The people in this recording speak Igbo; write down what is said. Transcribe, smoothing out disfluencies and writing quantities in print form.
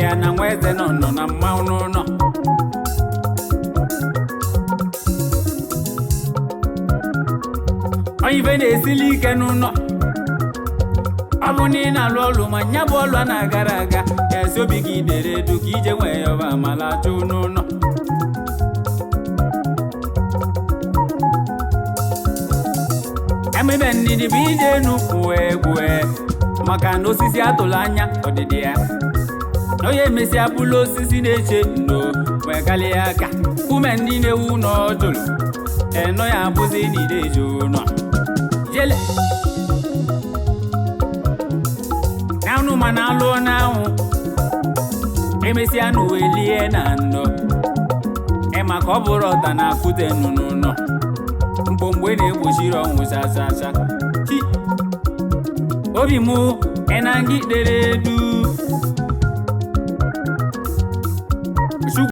ya na Nwaeze nọ na mmanwụ nọ ife na-esili ike n'ụlọ ọ bụ na ị na-alụ ọlụ ma nya bụ ọlụ a na-agara aga esi obi gị dere edu ka ije nwee ya ọba amala chụ n'ụlọ emebe ndidi bụ ije nnukwu egwu maka na osisi atụrụ anya ọdịdị ya onye emesịa bụlụ osisi na-eche ndo wee kalịa aka ume ndị na-ewu n'ọjụrụ eno ya abụzi n'ideji ụlọ jele n'anụ ma na-alụ n'anwụ emesịa n'uwelie na ndo maka ọ bụrụ ọta na-afụte n'ụlọ mgbe na-egbochiri ọnwụ chachacha obi mụ enangị dere edu